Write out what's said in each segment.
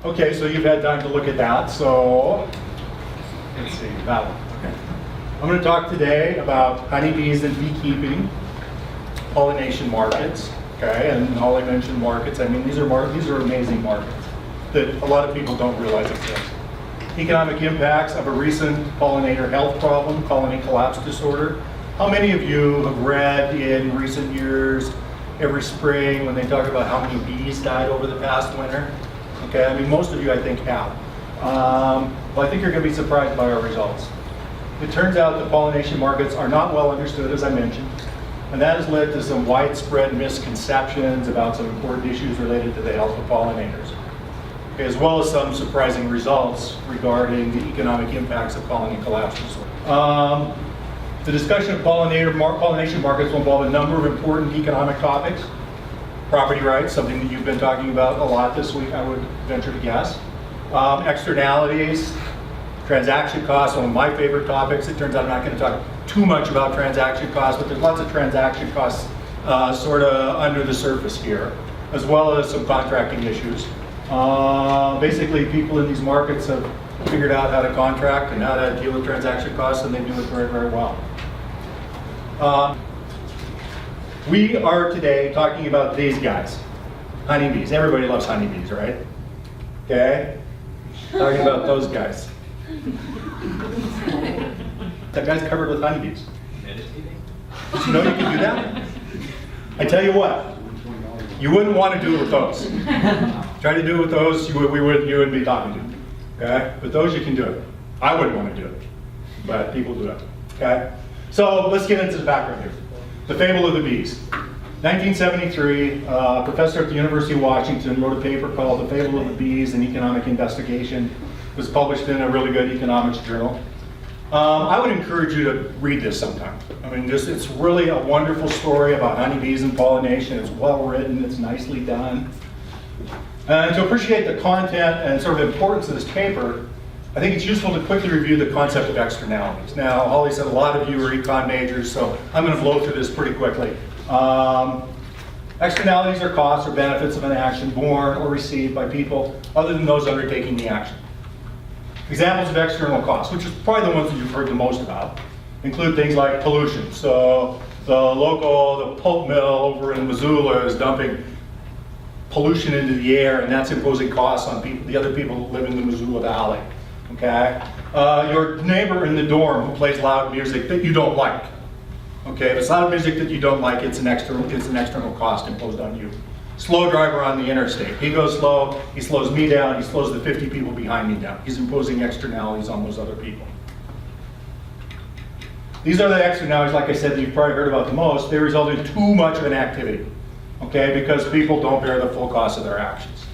Okay, so you've had time to look at that. So let's see, that one. Okay. I'm going to talk today about honeybees and beekeeping, pollination markets. Okay, and all I mentioned markets, I mean these are amazing markets that a lot of people don't realize exist. Economic impacts of a recent pollinator health problem, colony collapse disorder. How many of you have read in recent years, every spring, when they talk about how many bees died over the past winter? Okay, I mean most of you I think have. Well, I think you're going to be surprised by our results. It turns out that pollination markets are not well understood, as I mentioned. And that has led to some widespread misconceptions about some important issues related to the health of pollinators, as well as some surprising results regarding the economic impacts of colony collapse disorder. The discussion of pollination markets will involve a number of important economic topics. Property rights, something that you've been talking about a lot this week, I would venture to guess. Externalities, transaction costs, one of my favorite topics. It turns out I'm not going to talk too much about transaction costs, but there's lots of transaction costs sort of under the surface here, as well as some contracting issues. Basically, people in these markets have figured out how to contract and how to deal with transaction costs, and they do it very, very well. We are today talking about these guys, honeybees. Everybody loves honeybees, right? Okay? Talking about those guys. That guy's covered with honeybees. Meditating? Did you know you can do that? I tell you what, you wouldn't want to do it with those. Try to do it with those, you wouldn't be talking to. Okay? With those you can do it. I wouldn't want to do it, but people do it. Okay? So let's get into the background here. The Fable of the Bees. 1973, a professor at the University of Washington wrote a paper called The Fable of the Bees, an Economic Investigation. It was published in a really good economics journal. I would encourage you to read this sometime. I mean, it's really a wonderful story about honeybees and pollination. It's well written, it's nicely done. And to appreciate the content and sort of the importance of this paper, I think it's useful to quickly review the concept of externalities. Now, Holly said a lot of you are econ majors, so I'm going to blow through this pretty quickly. Externalities are costs or benefits of an action borne or received by people other than those undertaking the action. Examples of external costs, which is probably the ones that you've heard the most about, include things like pollution. So the pulp mill over in Missoula is dumping pollution into the air, and that's imposing costs on people, the other people who live in the Missoula Valley. Okay? Your neighbor in the dorm who plays loud music that you don't like. Okay, if it's loud music that you don't like, it's an external cost imposed on you. Slow driver on the interstate. He goes slow, he slows me down, he slows the 50 people behind me down. He's imposing externalities on those other people. These are the externalities, like I said, that you've probably heard about the most. They result in too much of an activity, okay, because people don't bear the full cost of their actions.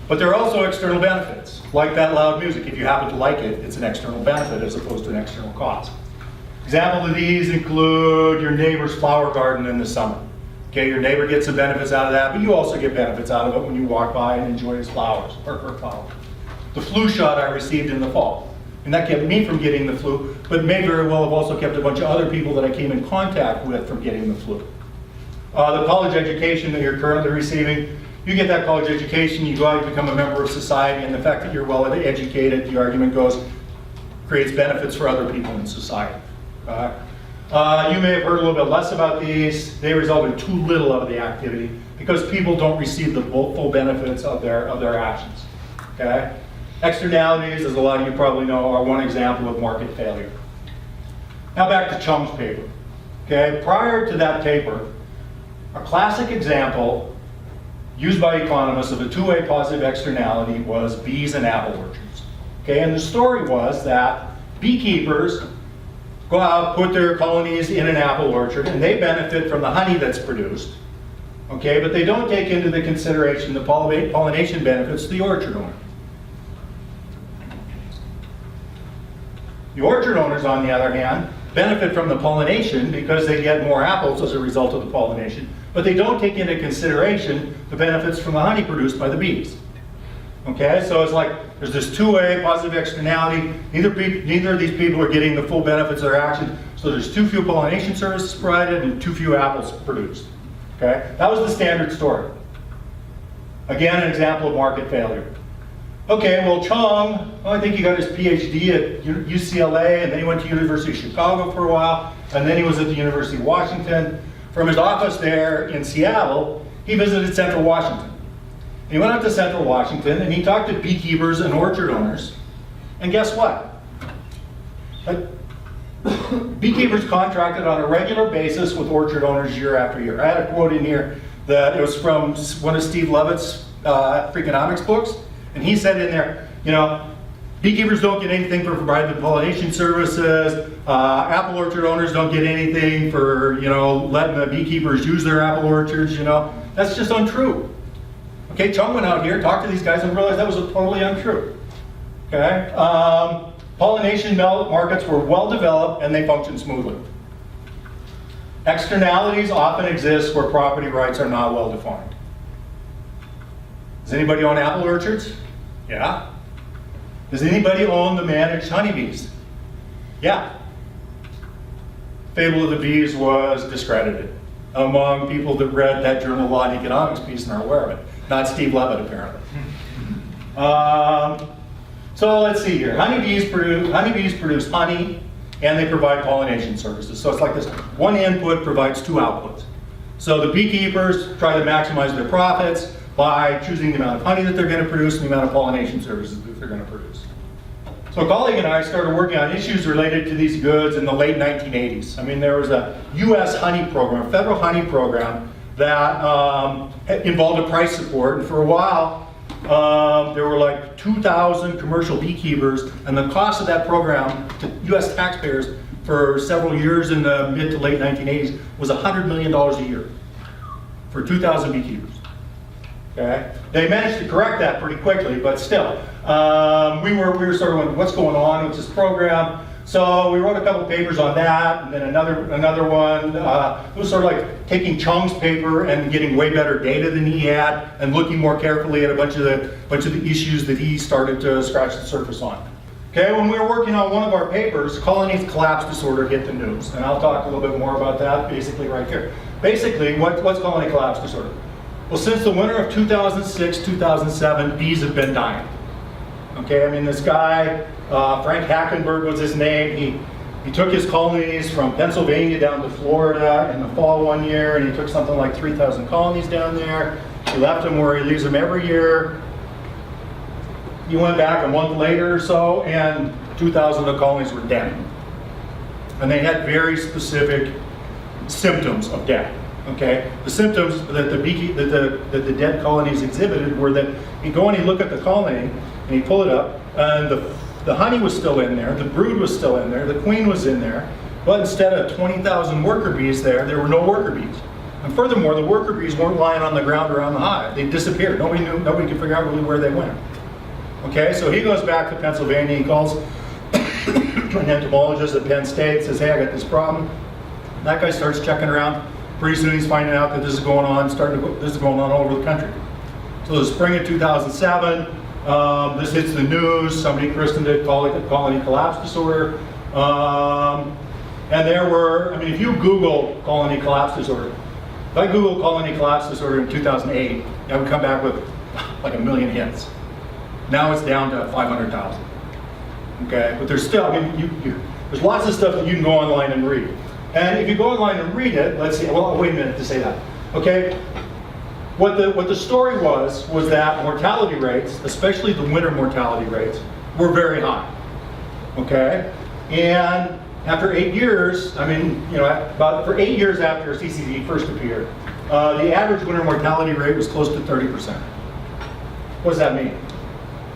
But there are also external benefits, like that loud music. If you happen to like it, it's an external benefit as opposed to an external cost. Examples of these include your neighbor's flower garden in the summer. Okay, your neighbor gets some benefits out of that, but you also get benefits out of it when you walk by and enjoy his flowers, or her flowers. The flu shot I received in the fall, and that kept me from getting the flu, but may very well have also kept a bunch of other people that I came in contact with from getting the flu. The college education that you're currently receiving, you get that college education, you go out, you become a member of society, and the fact that you're well educated, the argument goes, creates benefits for other people in society. You may have heard a little bit less about these. They result in too little of the activity because people don't receive the full benefits of their actions. Okay? Externalities, as a lot of you probably know, are one example of market failure. Now back to Chum's paper. Okay? Prior to that paper, a classic example used by economists of a two-way positive externality was bees and apple orchards. Okay? And the story was that beekeepers go out, put their colonies in an apple orchard, and they benefit from the honey that's produced, okay, but they don't take into the consideration the pollination benefits to the orchard owner. The orchard owners, on the other hand, benefit from the pollination because they get more apples as a result of the pollination, but they don't take into consideration the benefits from the honey produced by the bees. Okay, so it's like there's this two-way positive externality. Neither of these people are getting the full benefits of their action. So there's too few pollination services provided and too few apples produced. Okay, that was the standard story. Again, an example of market failure. Okay, well, Chung, well, I think he got his PhD at UCLA, and then he went to University of Chicago for a while, and then he was at the University of Washington. From his office there in Seattle, he visited Central Washington. And he went out to Central Washington, and he talked to beekeepers and orchard owners, and guess what? Beekeepers contracted on a regular basis with orchard owners year after year. I had a quote in here that it was from one of Steve Levitt's Freakonomics books, and he said in there, you know, beekeepers don't get anything for providing the pollination services. Apple orchard owners don't get anything for, you know, letting the beekeepers use their apple orchards, you know. That's just untrue. Okay, Chung went out here, talked to these guys, and realized that was totally untrue. Okay? Pollination markets were well developed and they functioned smoothly. Externalities often exist where property rights are not well defined. Does anybody own apple orchards? Yeah. Does anybody own the managed honeybees? Yeah. Fable of the Bees was discredited among people that read that Journal of Law and Economics piece and are aware of it. Not Steve Levitt, apparently. So let's see here. Honeybees produce honey, and they provide pollination services. So it's like this: one input provides two outputs. So the beekeepers try to maximize their profits by choosing the amount of honey that they're going to produce and the amount of pollination services that they're going to produce. So a colleague and I started working on issues related to these goods in the late 1980s. I mean, there was a US honey program, federal honey program, that involved a price support. And for a while, there were like 2,000 commercial beekeepers, and the cost of that program to US taxpayers for several years in the mid to late 1980s was $100 million a year for 2,000 beekeepers. Okay? They managed to correct that pretty quickly, but still. We were sort of wondering what's going on with this program. So we wrote a couple papers on that, and then another one. It was sort of like taking Chung's paper and getting way better data than he had, and looking more carefully at a bunch of the issues that he started to scratch the surface on. Okay, when we were working on one of our papers, colonies collapse disorder hit the news, and I'll talk a little bit more about that basically right here. Basically, what's colony collapse disorder? Well, since the winter of 2006, 2007, bees have been dying. Okay, I mean, this guy, Frank Hackenberg was his name. He took his colonies from Pennsylvania down to Florida in the fall one year, and he took something like 3,000 colonies down there. He left them where he leaves them every year. He went back a month later or so, and 2,000 of the colonies were dead. And they had very specific symptoms of death. Okay, the symptoms that the dead colonies exhibited were that you go and you look at the colony and you pull it up, and the honey was still in there, the brood was still in there, the queen was in there, but instead of 20,000 worker bees there were no worker bees. And furthermore, the worker bees weren't lying on the ground around the hive. They disappeared. Nobody could figure out really where they went. Okay, so he goes back to Pennsylvania. He calls an entomologist at Penn State, says, hey, I got this problem. That guy starts checking around. Pretty soon he's finding out that this is going on, this is going on all over the country. So the spring of 2007, this hits the news. Somebody christened it colony collapse disorder. And there were, I mean, if you Google colony collapse disorder, if I Google colony collapse disorder in 2008, I would come back with like 1 million hits. Now it's down to 500,000. Okay, but there's still, I mean, there's lots of stuff that you can go online and read. And if you go online and read it, let's see, well, wait a minute to say that. Okay, what the story was that mortality rates, especially the winter mortality rates, were very high. Okay, and after 8 years, I mean, you know, for 8 years after CCD first appeared, the average winter mortality rate was close to 30%. What does that mean?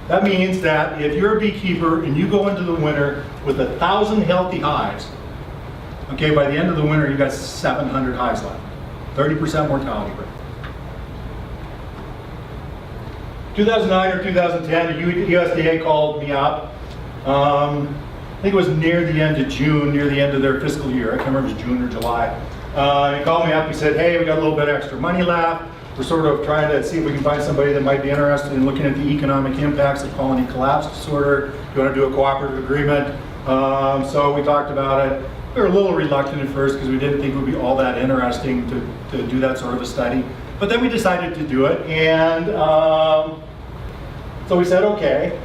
That means that if you're a beekeeper and you go into the winter with 1,000 healthy hives, okay, by the end of the winter, you got 700 hives left. 30% mortality rate. 2009 or 2010, the USDA called me up. I think it was near the end of June, near the end of their fiscal year. I can't remember if it was June or July. He called me up. He said, hey, we got a little bit extra money left. We're sort of trying to see if we can find somebody that might be interested in looking at the economic impacts of colony collapse disorder. You want to do a cooperative agreement? So we talked about it. We were a little reluctant at first because we didn't think it would be all that interesting to do that sort of a study. But then we decided to do it, and So we said, okay,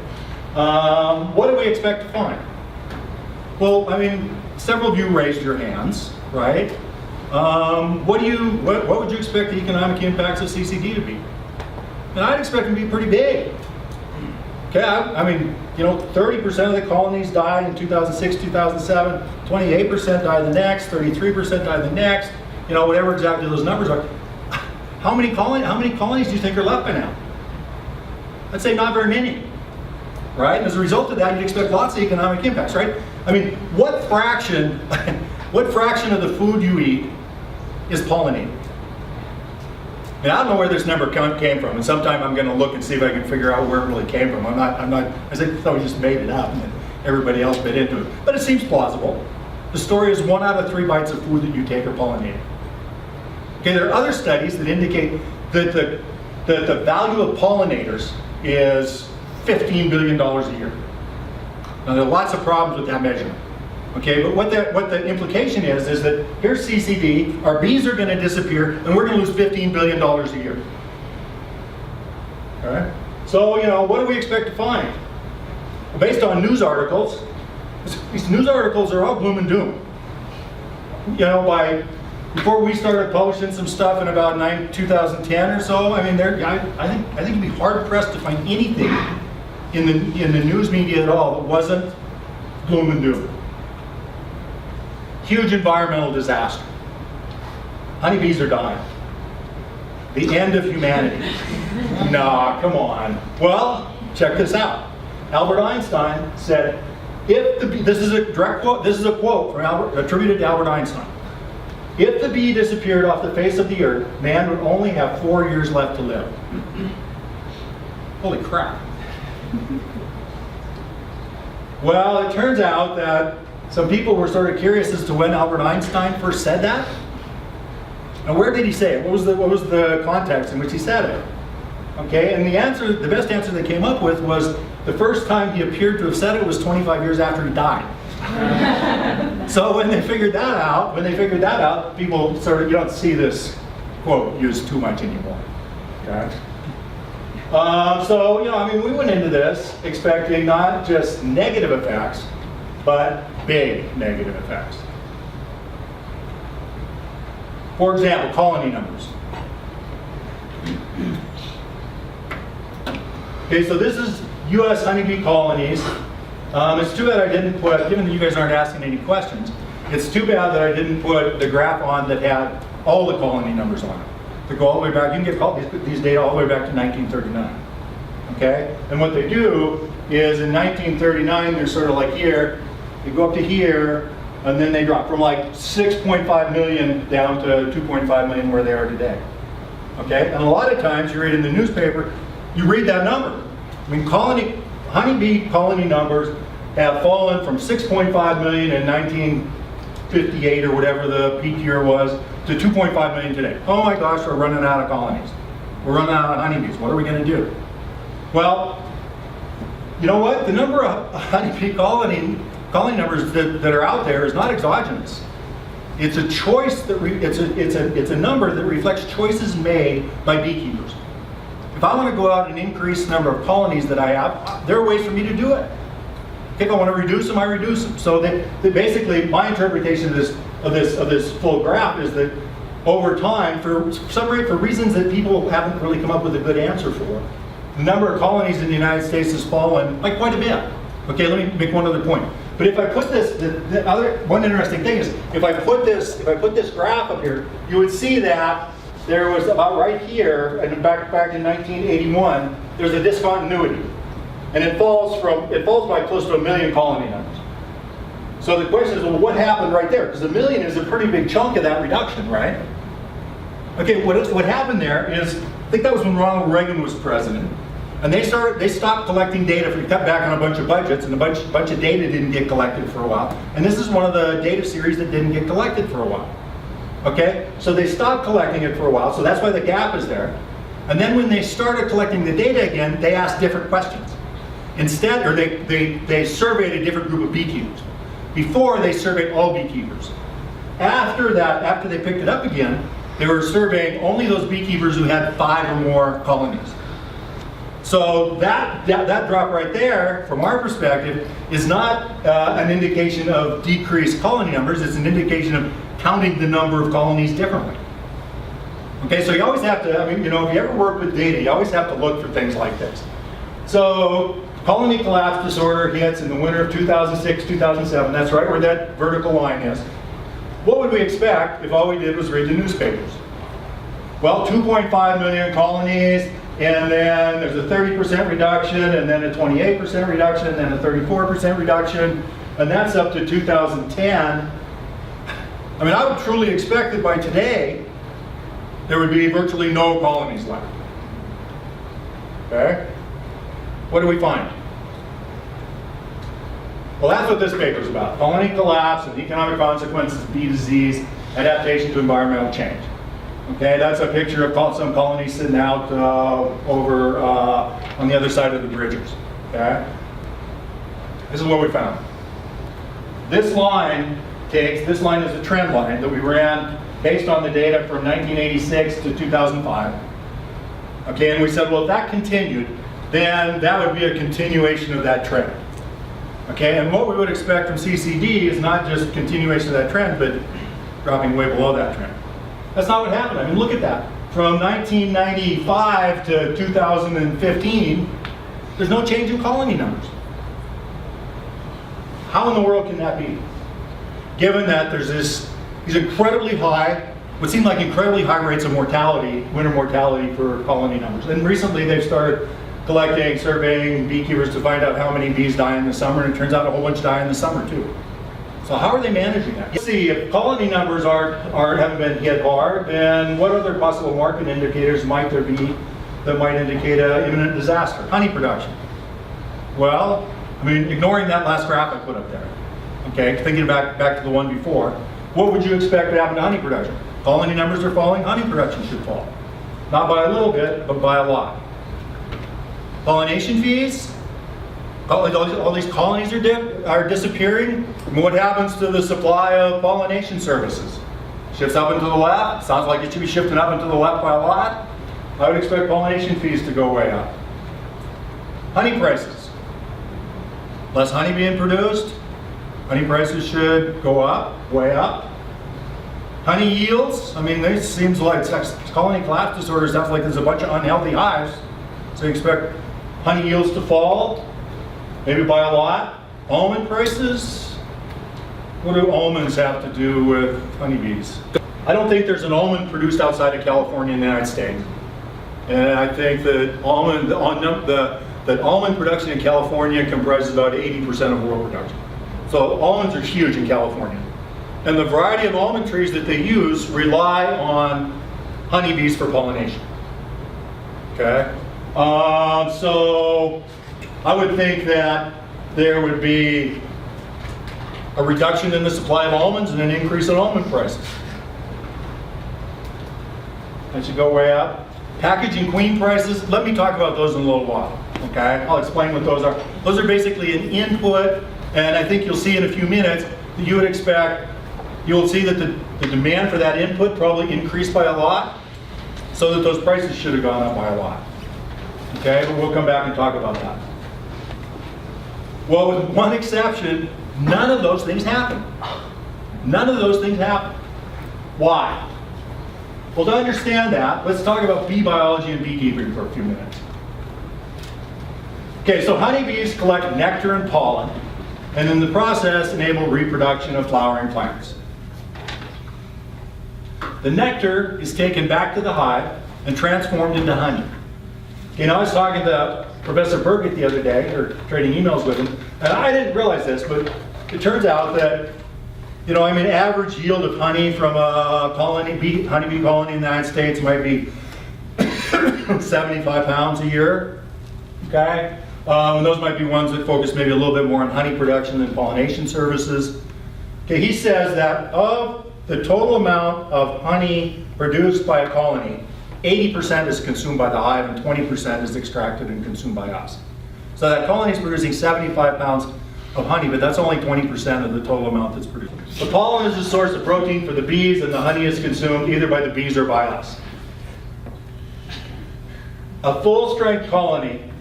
what do we expect to find? Well, I mean, several of you raised your hands, right? What would you expect the economic impacts of CCD to be? And I'd expect them to be pretty big. Okay, I mean, you know, 30% of the colonies died in 2006, 2007, 28% died the next, 33% died the next, you know, whatever exactly those numbers are. How many colonies do you think are left by now? I'd say not very many, right? And as a result of that, you'd expect lots of economic impacts, right? I mean, what fraction of the food you eat is pollinated? I mean, I don't know where this number came from, and sometime I'm going to look and see if I can figure out where it really came from. I thought we just made it up, and then everybody else bit into it. But it seems plausible. The story is 1 out of 3 bites of food that you take are pollinated. Okay, there are other studies that indicate that the value of pollinators is $15 billion a year. Now, there are lots of problems with that measurement. Okay, but what the implication is that here's CCD, our bees are going to disappear, and we're going to lose $15 billion a year. All right? So, you know, what do we expect to find? Well, based on news articles, these news articles are all gloom and doom. You know, before we started publishing some stuff in about 2010 or so, I mean, I think you'd be hard pressed to find anything in the news media at all that wasn't gloom and doom. Huge environmental disaster. Honeybees are dying. The end of humanity. Nah, come on. Well, check this out. Albert Einstein said, this is a direct quote. This is a quote from attributed to Albert Einstein. If the bee disappeared off the face of the earth, man would only have 4 years left to live. Holy crap. Well, it turns out that some people were sort of curious as to when Albert Einstein first said that. And where did he say it? What was the context in which he said it? Okay, and the best answer they came up with was the first time he appeared to have said it was 25 years after he died. So when they figured that out, people sort of, you don't see this quote used too much anymore. Okay. So, you know, I mean, we went into this expecting not just negative effects, but big negative effects. For example, colony numbers. Okay, so this is U.S. honeybee colonies. It's too bad I didn't put, given that you guys aren't asking any questions, it's too bad that I didn't put the graph on that had all the colony numbers on it. To go all the way back, you can get these data all the way back to 1939. Okay? And what they do is in 1939, they're sort of like here, they go up to here, and then they drop from like 6.5 million down to 2.5 million where they are today. Okay? And a lot of times you read in the newspaper, you read that number. I mean, honeybee colony numbers have fallen from 6.5 million in 1958 or whatever the peak year was to 2.5 million today. Oh my gosh, we're running out of colonies. We're running out of honeybees. What are we going to do? Well, you know what? The number of honeybee colony numbers that are out there is not exogenous. It's a choice it's a number that reflects choices made by beekeepers. If I want to go out and increase the number of colonies that I have, there are ways for me to do it. If I want to reduce them, I reduce them. So that basically, my interpretation of this full graph is that over time, for reasons that people haven't really come up with a good answer for, the number of colonies in the United States has fallen by quite a bit. Okay, let me make one other point. But if I put this, one interesting thing is, if I put this graph up here, you would see that there was about right here, and back in 1981, there's a discontinuity. And it falls by close to 1 million colony numbers. So the question is, well, what happened right there? Because 1 million is a pretty big chunk of that reduction, right? Okay, what happened there is, I think that was when Ronald Reagan was president, and they stopped collecting data, cut back on a bunch of budgets, and a bunch of data didn't get collected for a while. And this is one of the data series that didn't get collected for a while. Okay, so they stopped collecting it for a while, so that's why the gap is there. And then when they started collecting the data again, they asked different questions. Instead, or they surveyed a different group of beekeepers. Before, they surveyed all beekeepers. After that, after they picked it up again, they were surveying only those beekeepers who had 5 or more colonies. So that drop right there, from our perspective, is not an indication of decreased colony numbers, it's an indication of counting the number of colonies differently. Okay, so you always have to, I mean, you know, if you ever work with data, you always have to look for things like this. So, colony collapse disorder hits in the winter of 2006, 2007, that's right where that vertical line is. What would we expect if all we did was read the newspapers? Well, 2.5 million colonies, and then there's a 30% reduction, and then a 28% reduction, and then a 34% reduction, and that's up to 2010. I mean, I would truly expect that by today, there would be virtually no colonies left. Okay? What do we find? Well, that's what this paper is about. Colony collapse and economic consequences of bee disease, adaptation to environmental change. Okay, that's a picture of some colonies sitting out over on the other side of the bridges. Okay? This is what we found. This line is a trend line that we ran based on the data from 1986 to 2005. Okay, and we said, well, if that continued, then that would be a continuation of that trend. Okay, and what we would expect from CCD is not just continuation of that trend, but dropping way below that trend. That's not what happened. I mean, look at that. From 1995 to 2015, there's no change in colony numbers. How in the world can that be? Given that there's these incredibly high, what seem like incredibly high rates of mortality, winter mortality for colony numbers. And recently they've started collecting, surveying beekeepers to find out how many bees die in the summer, and it turns out a whole bunch die in the summer too. So how are they managing that? You see, if colony numbers haven't been hit hard, then what other possible market indicators might there be that might indicate an imminent disaster? Honey production. Well, I mean, ignoring that last graph I put up there, okay, thinking back to the one before, what would you expect to happen to honey production? Colony numbers are falling, honey production should fall. Not by a little bit, but by a lot. Pollination fees, all these colonies are disappearing. What happens to the supply of pollination services? Shifts up and to the left. Sounds like it should be shifting up and to the left by a lot. I would expect pollination fees to go way up. Honey prices. Less honey being produced. Honey prices should go up, way up. Honey yields. I mean, this seems like colony collapse disorder sounds like there's a bunch of unhealthy hives. So you expect honey yields to fall, maybe by a lot. Almond prices. What do almonds have to do with honeybees? I don't think there's an almond produced outside of California in the United States. And I think that almond production in California comprises about 80% of world production. So almonds are huge in California. And the variety of almond trees that they use rely on honeybees for pollination. Okay? So I would think that there would be a reduction in the supply of almonds and an increase in almond prices. That should go way up. Packaging queen prices, let me talk about those in a little while. Okay? I'll explain what those are. Those are basically an input, and I think you'll see in a few minutes that you would expect, you'll see that the demand for that input probably increased by a lot, so that those prices should have gone up by a lot. Okay, but we'll come back and talk about that. Well, with one exception, none of those things happen. None of those things happen. Why? Well, to understand that, let's talk about bee biology and beekeeping for a few minutes. Okay, so honeybees collect nectar and pollen, and in the process enable reproduction of flowering plants. The nectar is taken back to the hive and transformed into honey. You know, I was talking to Professor PERC the other day, or trading emails with him, and I didn't realize this, but it turns out that, you know, I mean, average yield of honey from a honeybee colony in the United States might be 75 pounds a year, okay? And those might be ones that focus maybe a little bit more on honey production than pollination services. Okay, he says that of the total amount of honey produced by a colony, 80% is consumed by the hive and 20% is extracted and consumed by us. So that colony is producing 75 pounds of honey, but that's only 20% of the total amount that's produced. The pollen is the source of protein for the bees, and the honey is consumed either by the bees or by us. A full-strength colony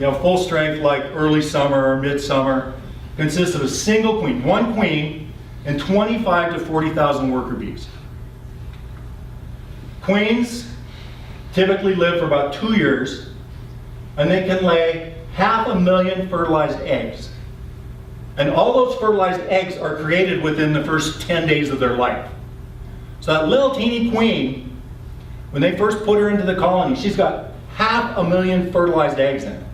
full strength like early summer or midsummer, consists of a single queen, one queen, and 25 to 40,000 worker bees. Queens typically live for about 2 years, and they can lay 500,000 fertilized eggs. And all those fertilized eggs are created within the first 10 days of their life. So that little teeny queen, when they first put her into the colony, she's got 500,000 fertilized eggs in it.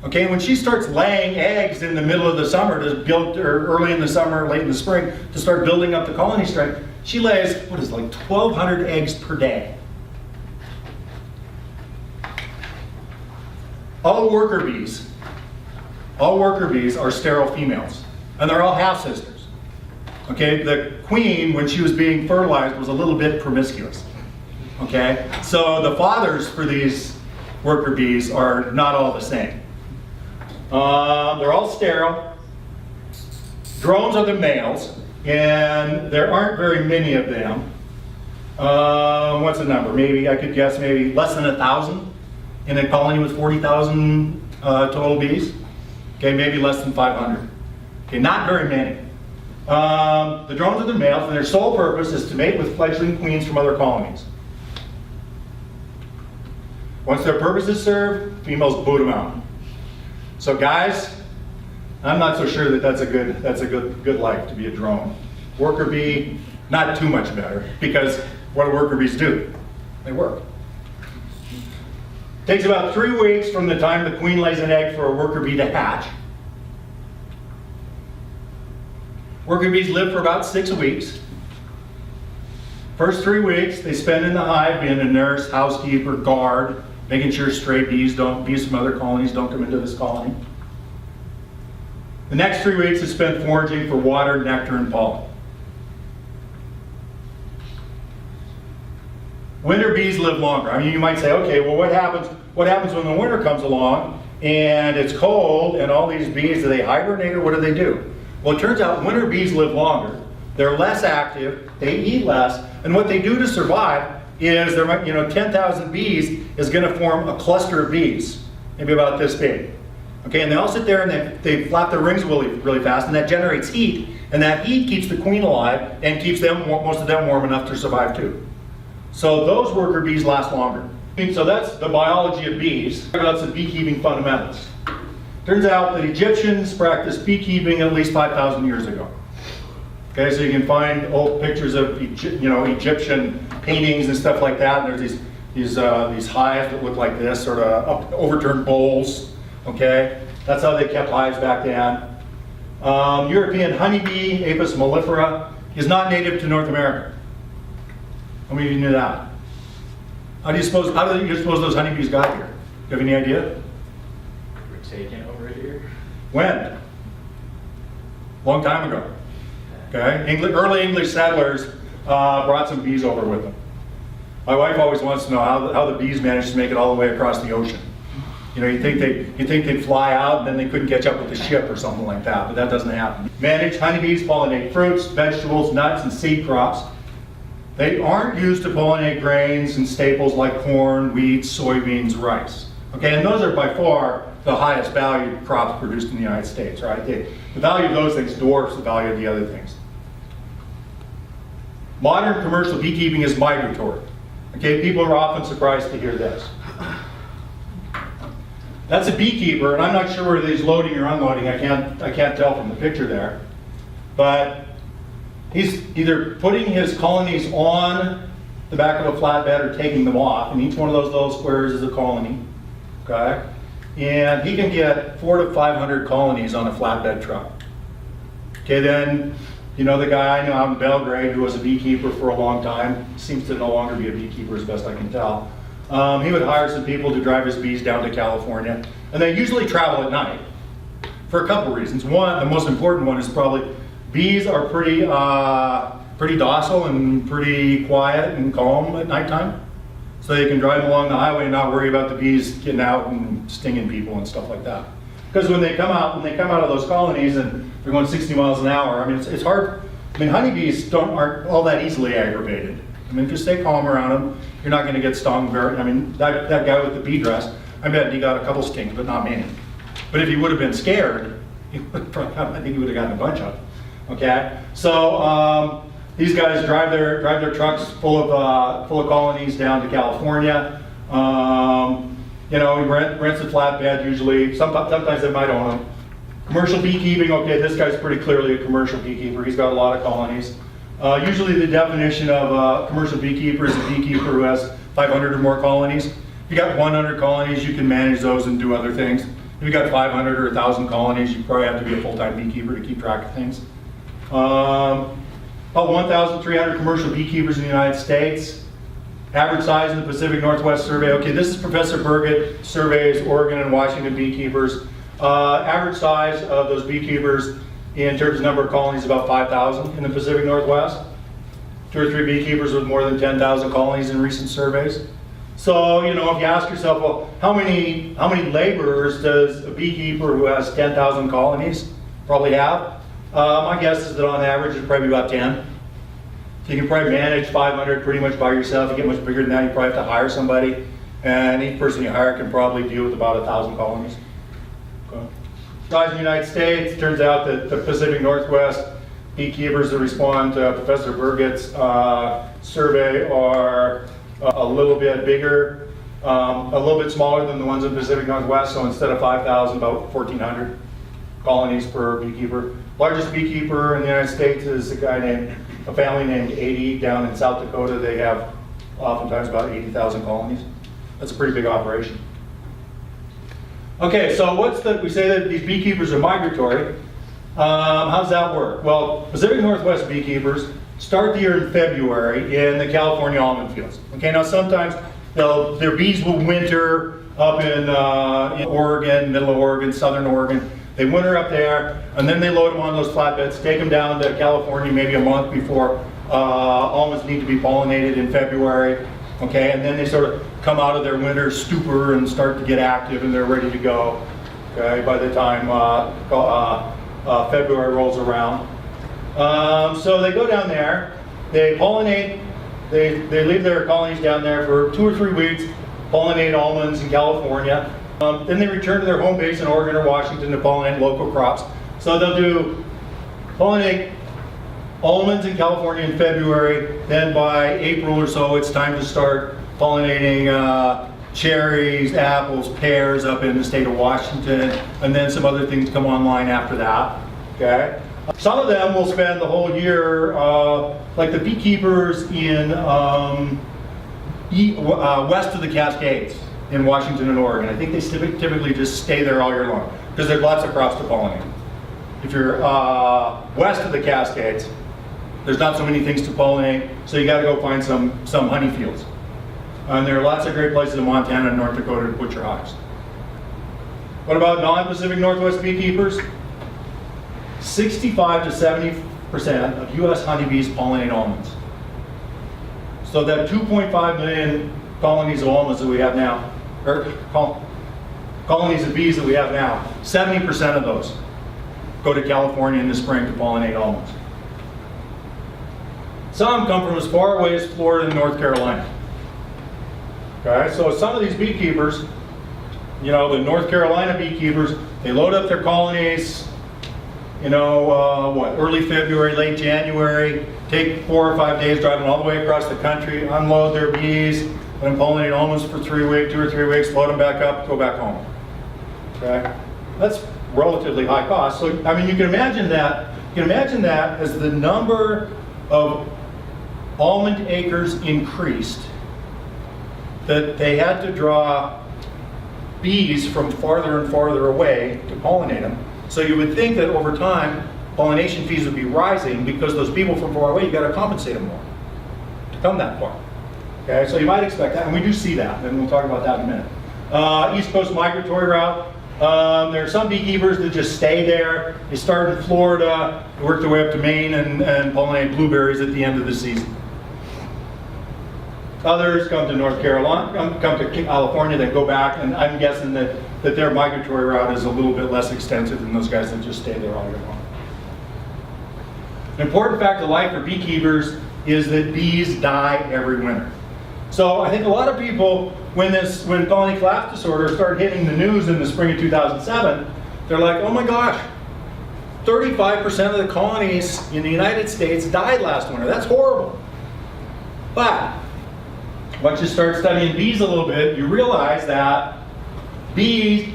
Okay, when she starts laying eggs in the middle of the summer to build, or early in the summer, late in the spring, to start building up the colony strength, she lays, what is it, like 1,200 eggs per day. All worker bees are sterile females, and they're all half-sisters. Okay, the queen, when she was being fertilized, was a little bit promiscuous. Okay, so the fathers for these worker bees are not all the same. They're all sterile. Drones are the males, and there aren't very many of them. What's the number? Maybe, I could guess, maybe less than 1,000 in a colony with 40,000 total bees. Okay, maybe less than 500. Okay, not very many. The drones are the males, and their sole purpose is to mate with fledgling queens from other colonies. Once their purpose is served, females boot them out. So guys, I'm not so sure that that's a good life to be a drone. Worker bee, not too much better, because what do worker bees do? They work. Takes about 3 weeks from the time the queen lays an egg for a worker bee to hatch. Worker bees live for about 6 weeks. First 3 weeks they spend in the hive being a nurse, housekeeper, guard, making sure stray bees from other colonies don't come into this colony. The next 3 weeks is spent foraging for water, nectar, and pollen. Winter bees live longer. I mean, you might say, okay, well, what happens when the winter comes along and it's cold and all these bees, do they hibernate or what do they do? Well, it turns out winter bees live longer. They're less active, they eat less, and what they do to survive is, 10,000 bees is going to form a cluster of bees, maybe about this big. Okay, and they all sit there and they flap their wings really fast, and that generates heat, and that heat keeps the queen alive and keeps most of them warm enough to survive too. So those worker bees last longer. So that's the biology of bees. That's the beekeeping fundamentals. Turns out that Egyptians practiced beekeeping at least 5,000 years ago. Okay, so you can find old pictures of Egyptian paintings and stuff like that. And there's these hives that look like this, sort of overturned bowls. Okay, that's how they kept hives back then. European honeybee, Apis mellifera, is not native to North America. How many of you knew that? How do you suppose those honeybees got here? Do you have any idea? We're taken over here. When? Long time ago. Okay, early English settlers brought some bees over with them. My wife always wants to know how the bees managed to make it all the way across the ocean. You think they'd fly out and then they couldn't catch up with the ship or something like that, but that doesn't happen. Managed honeybees pollinate fruits, vegetables, nuts, and seed crops. They aren't used to pollinate grains and staples like corn, wheat, soybeans, rice. Okay, and those are by far the highest valued crops produced in the United States, right? The value of those things dwarfs the value of the other things. Modern commercial beekeeping is migratory. Okay, people are often surprised to hear this. That's a beekeeper, and I'm not sure whether he's loading or unloading. I can't tell from the picture there. But he's either putting his colonies on the back of a flatbed or taking them off, and each one of those little squares is a colony. Okay? And he can get 400 to 500 colonies on a flatbed truck. Okay, then, the guy I know out in Belgrade who was a beekeeper for a long time, seems to no longer be a beekeeper as best I can tell. He would hire some people to drive his bees down to California, and they usually travel at night for a couple reasons. One, the most important one is probably bees are pretty docile and pretty quiet and calm at nighttime, so they can drive along the highway and not worry about the bees getting out and stinging people and stuff like that. Because when they come out of those colonies and they're going 60 miles an hour, I mean, it's hard. I mean, honeybees aren't all that easily aggravated. I mean, if you stay calm around them, you're not going to get stung that guy with the bee dress, I bet he got a couple stings, but not many. But if he would have been scared, he would probably, I think he would have gotten a bunch of them. Okay, so these guys drive their trucks full of colonies down to California. You know, he rents a flatbed usually. Sometimes they might own them. Commercial beekeeping. Okay, this guy's pretty clearly a commercial beekeeper. He's got a lot of colonies. Usually the definition of a commercial beekeeper is a beekeeper who has 500 or more colonies. If you got 100 colonies, you can manage those and do other things. If you got 500 or 1,000 colonies, you probably have to be a full-time beekeeper to keep track of things. About 1,300 commercial beekeepers in the United States. Average size in the Pacific Northwest survey. Okay, this is Professor Burgett surveys Oregon and Washington beekeepers. Average size of those beekeepers in terms of number of colonies about 5,000 in the Pacific Northwest. 2 or 3 beekeepers with more than 10,000 colonies in recent surveys. So, you know, if you ask yourself, well, how many laborers does a beekeeper who has 10,000 colonies probably have? My guess is that on average it's probably about 10. So you can probably manage 500 pretty much by yourself. If you get much bigger than that, you probably have to hire somebody. And each person you hire can probably deal with about 1,000 colonies. Okay. Size in the United States, it turns out that the Pacific Northwest beekeepers that respond to Professor Burgett's survey are a little bit bigger, a little bit smaller than the ones in the Pacific Northwest. So instead of 5,000, about 1,400 colonies per beekeeper. Largest beekeeper in the United States is a family named 80 down in South Dakota. They have oftentimes about 80,000 colonies. That's a pretty big operation. Okay, so we say that these beekeepers are migratory. How does that work? Well, Pacific Northwest beekeepers start the year in February in the California almond fields. Okay, now sometimes their bees will winter up in Oregon, middle of Oregon, southern Oregon. They winter up there, and then they load them on those flatbeds, take them down to California maybe a month before almonds need to be pollinated in February. Okay, and then they sort of come out of their winter stupor and start to get active, and they're ready to go. Okay, by the time February rolls around. So they go down there, they pollinate, they leave their colonies down there for 2 or 3 weeks, pollinate almonds in California. Then they return to their home base in Oregon or Washington to pollinate local crops. So they'll pollinate almonds in California in February, then by April or so it's time to start pollinating cherries, apples, pears up in the state of Washington, and then some other things come online after that. Okay. Some of them will spend the whole year, like the beekeepers in west of the Cascades in Washington and Oregon. I think they typically just stay there all year long because there's lots of crops to pollinate. If you're west of the Cascades, there's not so many things to pollinate, so you got to go find some honey fields. And there are lots of great places in Montana and North Dakota to put your hives. What about non-Pacific Northwest beekeepers? 65 to 70% of U.S. honeybees pollinate almonds. So that 2.5 million colonies of almonds that we have now, or colonies of bees that we have now, 70% of those go to California in the spring to pollinate almonds. Some come from as far away as Florida and North Carolina. Okay, so some of these beekeepers, you know, the North Carolina beekeepers, they load up their colonies, you know, early February, late January, take 4 or 5 days driving all the way across the country, unload their bees, let them pollinate almonds for 2 or 3 weeks, load them back up, go back home. Okay, that's relatively high cost. So I mean, you can imagine that as the number of almond acres increased, that they had to draw bees from farther and farther away to pollinate them. So you would think that over time, pollination fees would be rising because those people from far away, you got to compensate them more to come that far. Okay, so you might expect that, and we do see that, and we'll talk about that in a minute. East Coast migratory route. There are some beekeepers that just stay there. They start in Florida, work their way up to Maine, and pollinate blueberries at the end of the season. Others come to North Carolina, come to California, then go back, and I'm guessing that their migratory route is a little bit less extensive than those guys that just stay there all year long. An important fact of life for beekeepers is that bees die every winter. So I think a lot of people when colony collapse disorder started hitting the news in the spring of 2007, they're like, oh my gosh, 35% of the colonies in the United States died last winter. That's horrible. But once you start studying bees a little bit, you realize that bees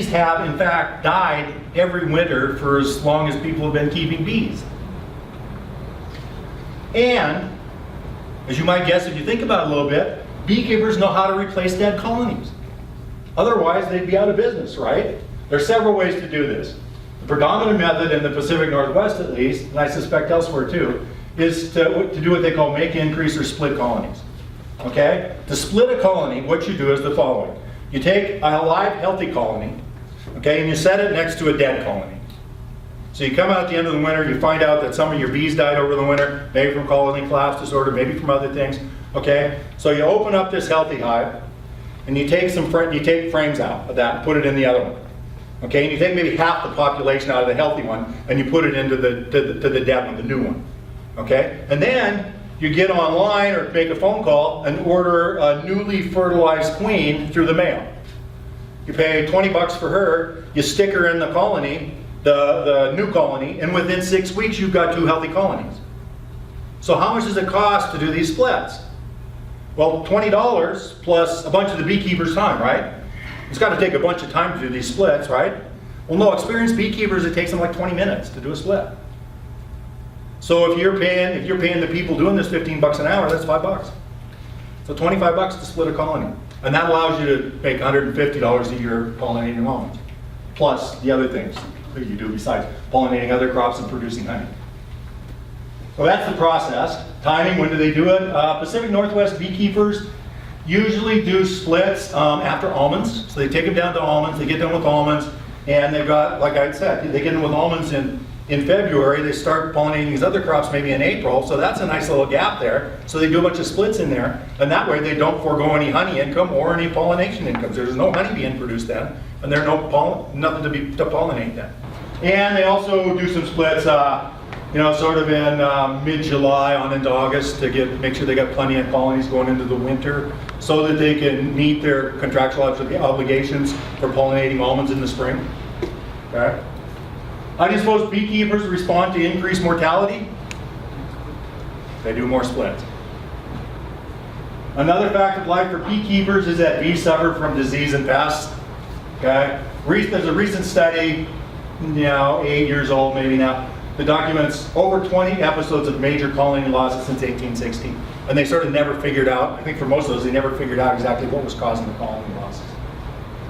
have in fact died every winter for as long as people have been keeping bees. And, as you might guess if you think about it a little bit, beekeepers know how to replace dead colonies. Otherwise, they'd be out of business, right? There are several ways to do this. The predominant method in the Pacific Northwest at least, and I suspect elsewhere too, is to do what they call make, increase, or split colonies. Okay? To split a colony, what you do is the following. You take a live, healthy colony, okay, and you set it next to a dead colony. So you come out at the end of the winter, you find out that some of your bees died over the winter, maybe from colony collapse disorder, maybe from other things, okay? So you open up this healthy hive, and you take frames out of that and put it in the other one. Okay, and you take maybe half the population out of the healthy one, and you put it into the dead one, the new one. Okay, and then you get online or make a phone call and order a newly fertilized queen through the mail. You pay 20 bucks for her, you stick her in the colony, the new colony, and within 6 weeks you've got 2 healthy colonies. So how much does it cost to do these splits? Well, $20 plus a bunch of the beekeepers' time, right? It's got to take a bunch of time to do these splits, right? Well, no, experienced beekeepers, it takes them like 20 minutes to do a split. So if you're paying the people doing this 15 bucks an hour, that's $5. So 25 bucks to split a colony. And that allows you to make $150 a year pollinating almonds, plus the other things that you do besides pollinating other crops and producing honey. So that's the process. Timing, when do they do it? Pacific Northwest beekeepers usually do splits after almonds. So they take them down to almonds, they get done with almonds, and they've got, like I said, they get done with almonds in February, they start pollinating these other crops maybe in April, so that's a nice little gap there. So they do a bunch of splits in there, and that way they don't forego any honey income or any pollination income. There's no honey being produced then, and there's nothing to pollinate then. And they also do some splits, sort of in mid-July on into August to make sure they got plenty of colonies going into the winter so that they can meet their contractual obligations for pollinating almonds in the spring. Okay? How do you suppose beekeepers respond to increased mortality? They do more splits. Another fact of life for beekeepers is that bees suffer from disease and pests. Okay? There's a recent study, 8 years old maybe now, that documents over 20 episodes of major colony losses since 1860. And they sort of never figured out, I think for most of those, they never figured out exactly what was causing the colony losses.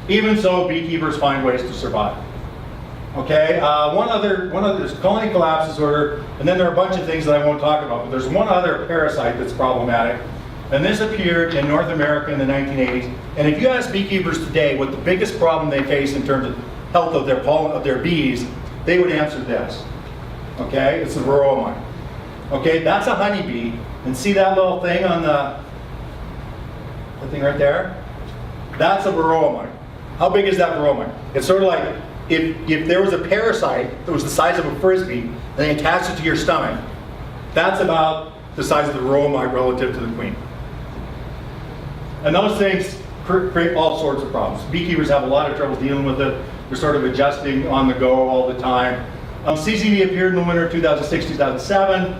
Even so, beekeepers find ways to survive. Okay, one other there's colony collapse disorder, and then there are a bunch of things that I won't talk about, but there's one other parasite that's problematic, and this appeared in North America in the 1980s. And if you ask beekeepers today what the biggest problem they face in terms of health of their bees, they would answer this. Okay, it's the varroa mite. Okay, that's a honeybee, and see that little thing on the thing right there? That's a varroa mite. How big is that varroa mite? It's sort of like if there was a parasite that was the size of a frisbee, and they attached it to your stomach, that's about the size of the varroa mite relative to the queen. And those things create all sorts of problems. Beekeepers have a lot of trouble dealing with it. They're sort of adjusting on the go all the time. CCD appeared in the winter of 2006-2007.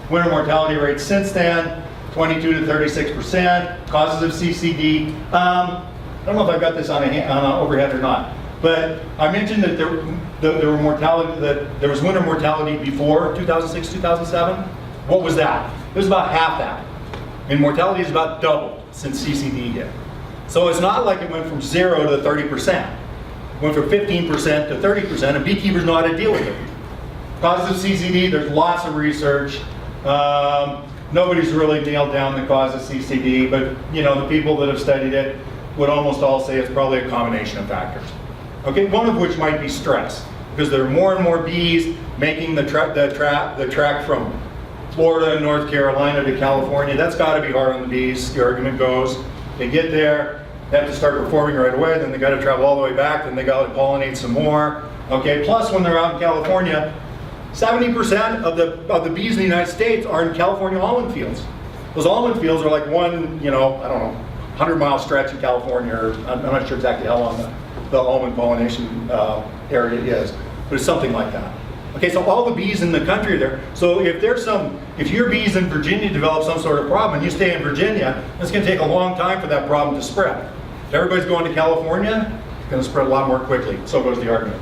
Winter mortality rates since then, 22 to 36%. Causes of CCD. I don't know if I've got this on overhead or not, but I mentioned that there was winter mortality before 2006-2007. What was that? It was about half that. And mortality is about double since CCD hit. So it's not like it went from 0 to 30%. It went from 15% to 30%, and beekeepers know how to deal with it. Causes of CCD, there's lots of research. Nobody's really nailed down the cause of CCD, but the people that have studied it would almost all say it's probably a combination of factors. Okay, one of which might be stress, because there are more and more bees making the trek from Florida and North Carolina to California. That's got to be hard on the bees, the argument goes. They get there, they have to start performing right away, then they got to travel all the way back, then they got to pollinate some more. Okay, plus when they're out in California, 70% of the bees in the United States are in California almond fields. Those almond fields are like one, 100-mile stretch in California, or I'm not sure exactly how long the almond pollination area is, but it's something like that. Okay, so all the bees in the country are there. So if your bees in Virginia develop some sort of problem and you stay in Virginia, it's going to take a long time for that problem to spread. If everybody's going to California, it's going to spread a lot more quickly. So goes the argument.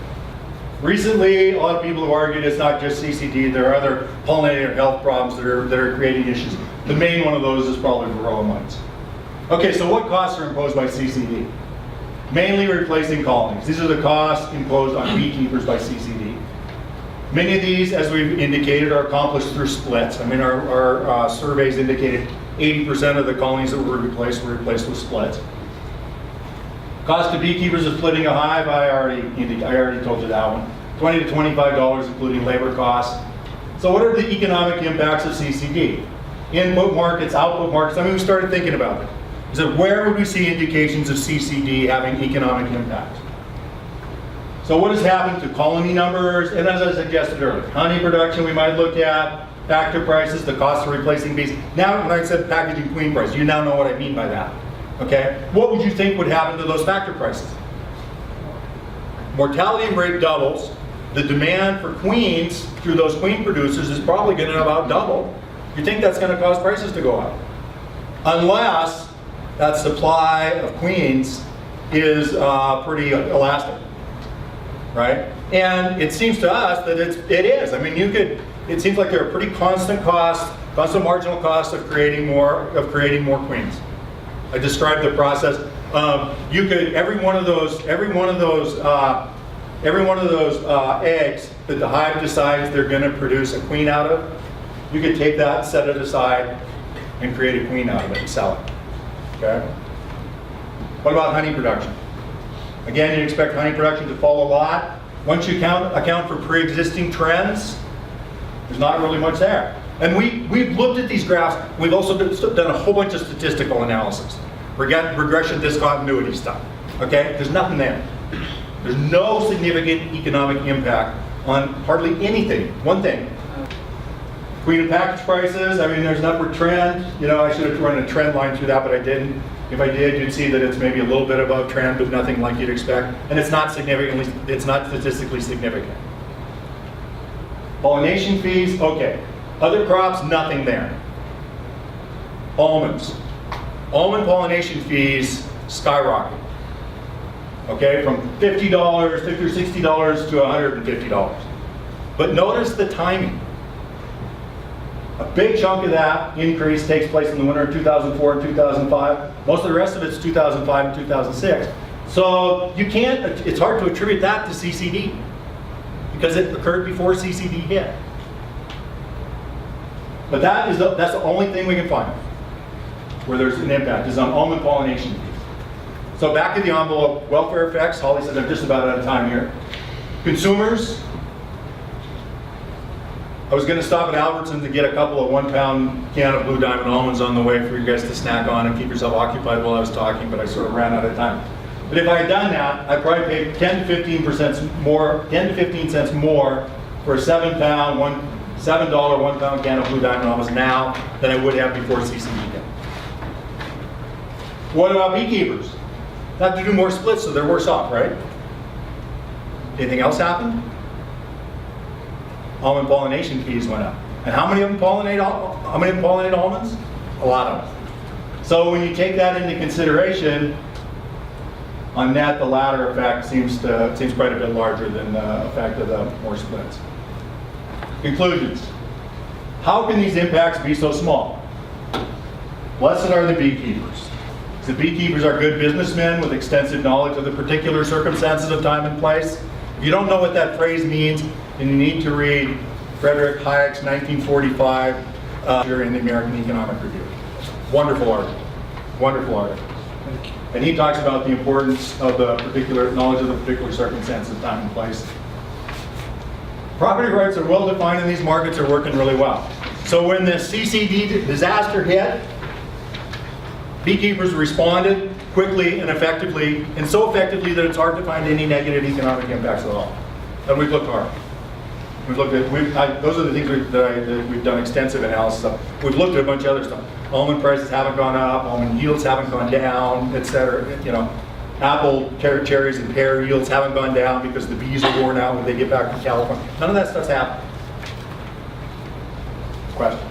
Recently, a lot of people have argued it's not just CCD. There are other pollinator health problems that are creating issues. The main one of those is probably varroa mites. Okay, so what costs are imposed by CCD? Mainly replacing colonies. These are the costs imposed on beekeepers by CCD. Many of these, as we've indicated, are accomplished through splits. I mean, our surveys indicated 80% of the colonies that were replaced with splits. Cost to beekeepers of splitting a hive, I already told you that one. $20 to $25, including labor costs. So what are the economic impacts of CCD? Input markets, output markets. I mean, we started thinking about it. So where would we see indications of CCD having economic impact? So what has happened to colony numbers? And as I suggested earlier, honey production we might look at, factor prices, the cost of replacing bees. Now, when I said packaging queen price, you now know what I mean by that. Okay? What would you think would happen to those factor prices? Mortality rate doubles. The demand for queens through those queen producers is probably going to about double. You think that's going to cause prices to go up? Unless that supply of queens is pretty elastic, right? And it seems to us that it is. I mean, it seems like there are pretty constant marginal costs of creating more queens. I described the process. You could every one of those eggs that the hive decides they're going to produce a queen out of, you could take that, set it aside, and create a queen out of it and sell it. Okay. What about honey production? Again, you expect honey production to fall a lot. Once you account for pre-existing trends, there's not really much there. And we've looked at these graphs. We've also done a whole bunch of statistical analysis. Regression discontinuity stuff. Okay? There's nothing there. There's no significant economic impact on hardly anything. One thing. Queen and package prices, I mean, there's an upward trend. You know, I should have run a trend line through that, but I didn't. If I did, you'd see that it's maybe a little bit above trend, but nothing like you'd expect. And it's not statistically significant. Pollination fees, okay. Other crops, nothing there. Almonds. Almond pollination fees skyrocket. Okay, from $50, $50 or $60 to $150. But notice the timing. A big chunk of that increase takes place in the winter of 2004 and 2005. Most of the rest of it's 2005 and 2006. So you can't, it's hard to attribute that to CCD because it occurred before CCD hit. But that's the only thing we can find where there's an impact is on almond pollination fees. So back in the envelope, welfare effects. Holly says I'm just about out of time here. Consumers. I was going to stop at Albertsons to get a couple of 1-pound can of Blue Diamond almonds on the way for you guys to snack on and keep yourself occupied while I was talking, but I sort of ran out of time. But if I had done that, I'd probably pay 10 to 15 cents more for a $7 1-pound can of Blue Diamond almonds now than I would have before CCD hit. What about beekeepers? They have to do more splits, so they're worse off, right? Anything else happen? Almond pollination fees went up. And how many of them pollinate almonds? A lot of them. So when you take that into consideration, on net, the latter effect seems quite a bit larger than the effect of the more splits. Conclusions. How can these impacts be so small? Blessed are the beekeepers. The beekeepers are good businessmen with extensive knowledge of the particular circumstances of time and place. If you don't know what that phrase means, then you need to read Frederick Hayek's 1945 in the American Economic Review. Wonderful article. Wonderful article. And he talks about the importance of the particular knowledge of the particular circumstances of time and place. Property rights are well defined and these markets are working really well. So when the CCD disaster hit, beekeepers responded quickly and effectively, and so effectively that it's hard to find any negative economic impacts at all. And we've looked hard. We've looked at, those are the things that we've done extensive analysis of. We've looked at a bunch of other stuff. Almond prices haven't gone up, almond yields haven't gone down, et cetera. You know, apple, cherries, and pear yields haven't gone down because the bees are worn out when they get back from California. None of that stuff's happening. Question?